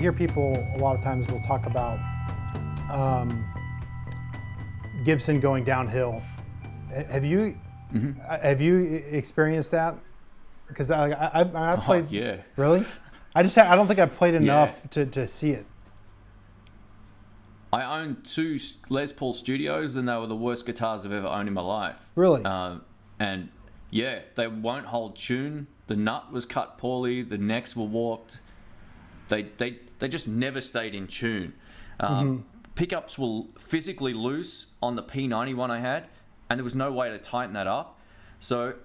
hear people a lot of times will talk about Gibson going downhill. Have you experienced that? Because I played. Oh, yeah. Really? I don't think I've played enough to see it. I owned 2 Les Paul Studios, and they were the worst guitars I've ever owned in my life. Really? And yeah, they won't hold tune. The nut was cut poorly. The necks were warped. They just never stayed in tune. Pickups were physically loose on the P91 I had, and there was no way to tighten that up. So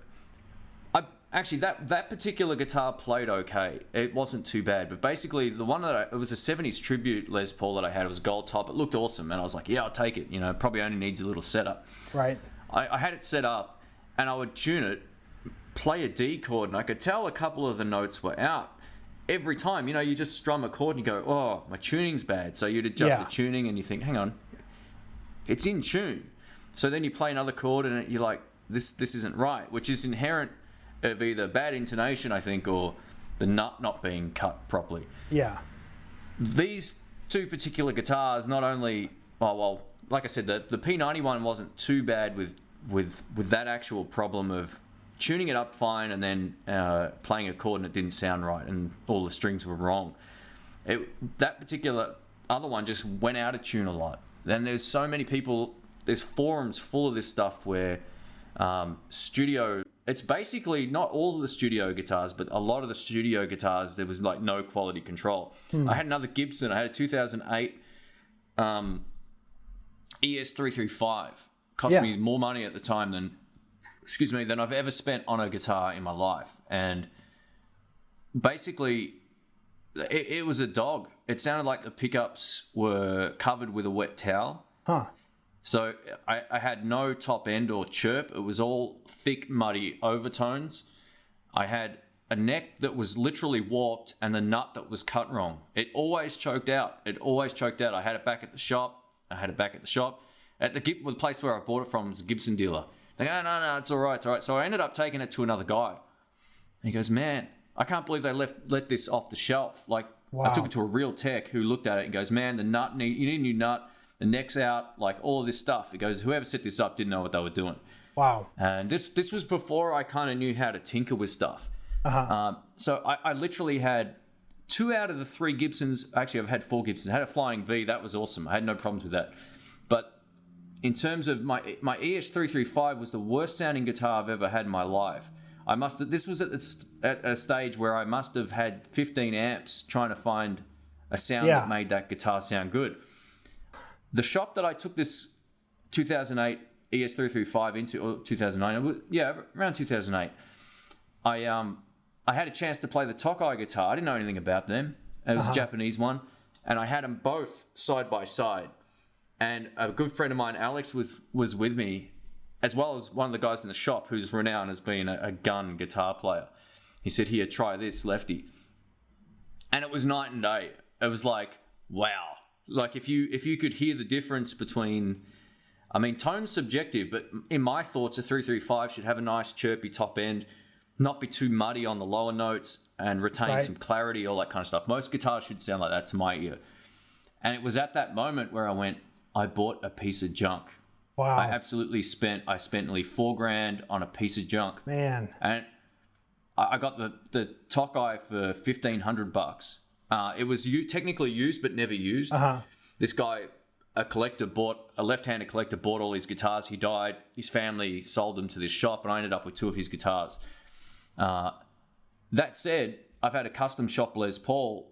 actually, that particular guitar played okay. It wasn't too bad, but basically the one it was a 70s tribute Les Paul that I had. It was gold top. It looked awesome, and I was like, yeah, I'll take it. You know, probably only needs a little setup. Right. I had it set up, and I would tune it, play a D chord, and I could tell a couple of the notes were out. Every time, you know, you just strum a chord and you go, oh, my tuning's bad. So you'd adjust the tuning and you think, hang on, it's in tune. So then you play another chord and you're like, this isn't right, which is inherent of either bad intonation, I think, or the nut not being cut properly. Yeah. These 2 particular guitars, not only, well, like I said, the P91 wasn't too bad with that actual problem of tuning it up fine and then playing a chord and it didn't sound right and all the strings were wrong. That particular other one just went out of tune a lot. Then there's so many people, there's forums full of this stuff where it's basically not all of the studio guitars, but a lot of the studio guitars, there was like no quality control. I had another Gibson. I had a 2008 ES335. Cost me more money at the time than I've ever spent on a guitar in my life. And basically, it was a dog. It sounded like the pickups were covered with a wet towel. So I had no top end or chirp. It was all thick, muddy overtones. I had a neck that was literally warped and the nut that was cut wrong. It always choked out. I had it back at the shop. At the place where I bought it from was a Gibson dealer. They go, no, it's all right. So I ended up taking it to another guy. And he goes, man, I can't believe they let this off the shelf. Like, wow. I took it to a real tech who looked at it and goes, man, you need a new nut. The neck's out, like all of this stuff. He goes, whoever set this up didn't know what they were doing. Wow. And this was before I kind of knew how to tinker with stuff. So I literally had 2 out of the 3 Gibsons. Actually, I've had 4 Gibsons. I had a Flying V. That was awesome. I had no problems with that. But in terms of my ES335 was the worst sounding guitar I've ever had in my life. This was at a stage where I must have had 15 amps trying to find a sound that made that guitar sound good. The shop that I took this 2008 ES335 into, or 2009, around 2008, I had a chance to play the Tokai guitar. I didn't know anything about them. It was a Japanese one, and I had them both side by side. And a good friend of mine, Alex, was with me, as well as one of the guys in the shop who's renowned as being a gun guitar player. He said, here, try this, Lefty. And it was night and day. It was like, wow. Like if you could hear the difference between, I mean, tone's subjective, but in my thoughts, a 335 should have a nice chirpy top end, not be too muddy on the lower notes, and retain some clarity, all that kind of stuff. Most guitars should sound like that to my ear. And it was at that moment where I bought a piece of junk. Wow. I spent nearly $4,000 on a piece of junk. Man. And I got the Tokai for $1,500. It was technically used, but never used. This guy, a left-handed collector, bought all his guitars. He died. His family sold them to this shop, and I ended up with 2 of his guitars. That said, I've had a custom shop Les Paul.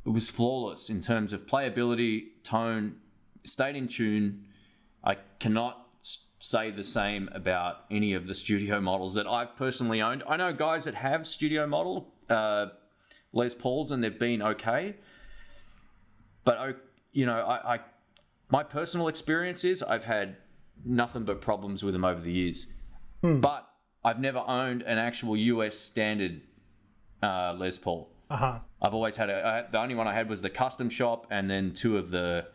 It was flawless in terms of playability, tone, stayed in tune. I cannot say the same about any of the studio models that I've personally owned. I know guys that have studio model Les Pauls and they've been okay, but my personal experience is I've had nothing but problems with them over the years. But I've never owned an actual US standard Les Paul. I've always had the only one I had was the custom shop, and then 2 of the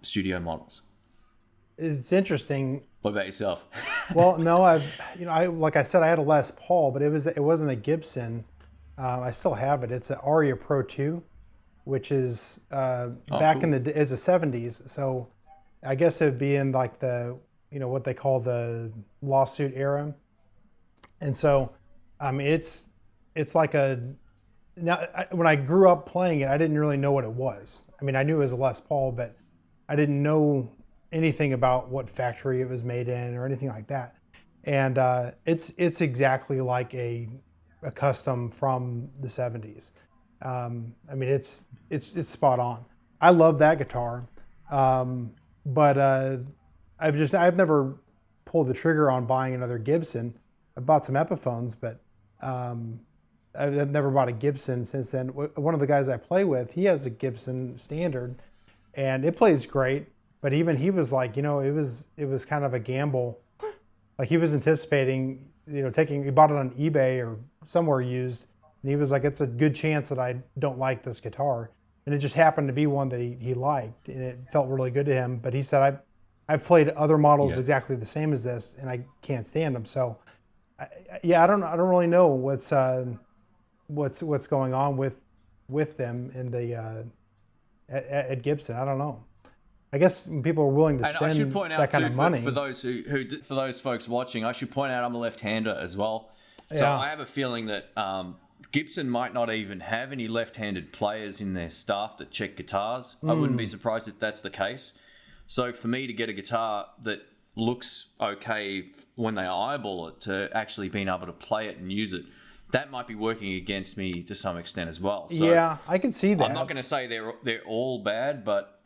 studio models. It's interesting. What about yourself? Well, no, like I said, I had a Les Paul, but it wasn't a Gibson. I still have it. It's an Aria Pro 2. which is back cool. in it's the 70s. So I guess it would be in like the, what they call the lawsuit era. And so, I mean, it's like when I grew up playing it, I didn't really know what it was. I mean, I knew it was a Les Paul, but I didn't know anything about what factory it was made in or anything like that. And it's exactly like a custom from the 70s. I mean, it's spot on. I love that guitar, but I've never pulled the trigger on buying another Gibson. I bought some Epiphones, but I've never bought a Gibson since then. One of the guys I play with, he has a Gibson Standard, and it plays great. But even he was like, it was kind of a gamble. Like he was anticipating, he bought it on eBay or somewhere used, and he was like, it's a good chance that I don't like this guitar. And it just happened to be one that he liked, and it felt really good to him. But he said, I've played other models exactly the same as this, and I can't stand them. So, I don't really know what's going on with them in the at Gibson. I don't know. I guess people are willing to spend that kind of money. For those folks watching, I should point out I'm a left-hander as well. So I have a feeling that Gibson might not even have any left-handed players in their staff that check guitars. I wouldn't be surprised if that's the case. So for me to get a guitar that looks okay when they eyeball it to actually being able to play it and use it, that might be working against me to some extent as well. So yeah, I can see that. I'm not going to say they're all bad, but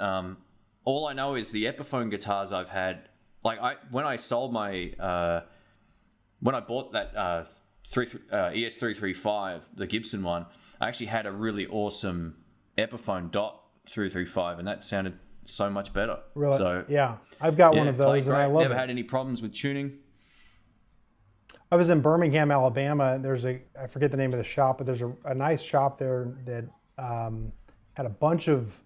all I know is the Epiphone guitars I've had. Like when I sold my when I bought that ES335, the Gibson one, I actually had a really awesome Epiphone Dot 335, and that sounded so much better. Really? So yeah, I've got one of those, and I love it. Never had any problems with tuning. I was in Birmingham, Alabama. I forget the name of the shop, but there's a nice shop there that had a bunch of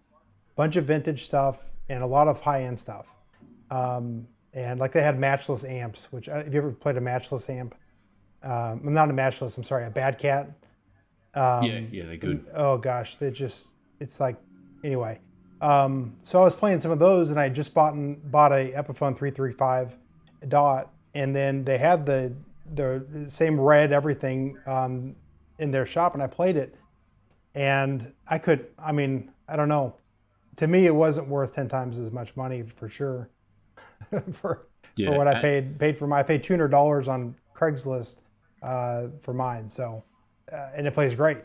vintage stuff and a lot of high-end stuff. And like they had matchless amps, which have you ever played a matchless amp? I'm not a matchless, I'm sorry, a Bad Cat. Yeah, they're good. Oh gosh, it's like, anyway. So I was playing some of those, and I just bought a Epiphone 335 Dot, and then they had the same red everything in their shop, and I played it, and I don't know. To me, it wasn't worth 10 times as much money for sure. for what I paid for I paid $200 on Craigslist for mine. So, and it plays great.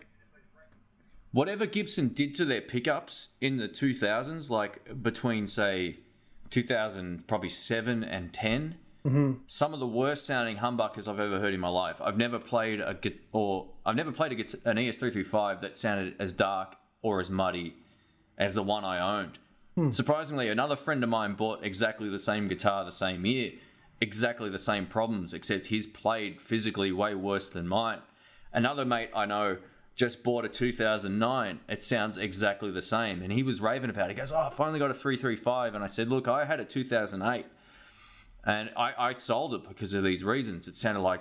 Whatever Gibson did to their pickups in the 2000s, like between say 2000 probably 7 and 10, some of the worst sounding humbuckers I've ever heard in my life. I've never played an ES335 that sounded as dark or as muddy as the one I owned. Surprisingly, another friend of mine bought exactly the same guitar the same year, exactly the same problems, except his played physically way worse than mine. Another mate I know just bought a 2009. It sounds exactly the same. And he was raving about it. He goes, I finally got a 335. And I said, look, I had a 2008. And I sold it because of these reasons. It sounded like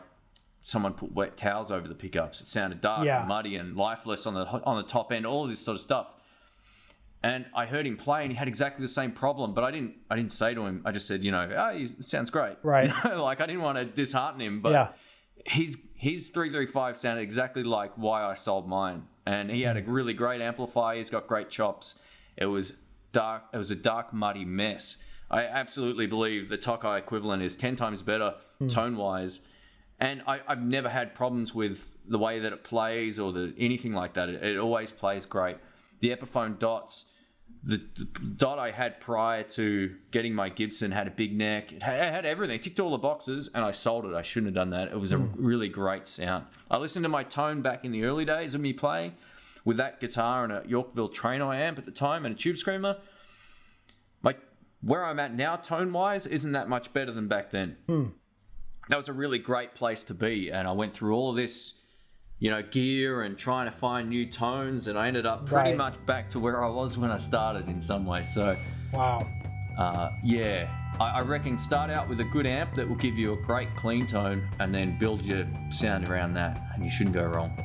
someone put wet towels over the pickups. It sounded dark and muddy and lifeless on the top end, all of this sort of stuff. And I heard him play, and he had exactly the same problem. But I didn't say to him. I just said, he sounds great. Right. Like I didn't want to dishearten him, but his 335 sounded exactly like why I sold mine. And he had a really great amplifier. He's got great chops. It was dark. It was a dark, muddy mess. I absolutely believe the Tokai equivalent is 10 times better tone-wise. And I've never had problems with the way that it plays or anything like that. It always plays great. The Epiphone Dots, the Dot I had prior to getting my Gibson had a big neck. It had everything. It ticked all the boxes, and I sold it. I shouldn't have done that. It was a really great sound. I listened to my tone back in the early days of me playing with that guitar and a Yorkville Trainer amp at the time and a Tube Screamer. Like where I'm at now, tone-wise, isn't that much better than back then. That was a really great place to be, and I went through all of this gear and trying to find new tones, and I ended up pretty much back to where I was when I started in some way. So, wow. I reckon start out with a good amp that will give you a great clean tone, and then build your sound around that, and you shouldn't go wrong.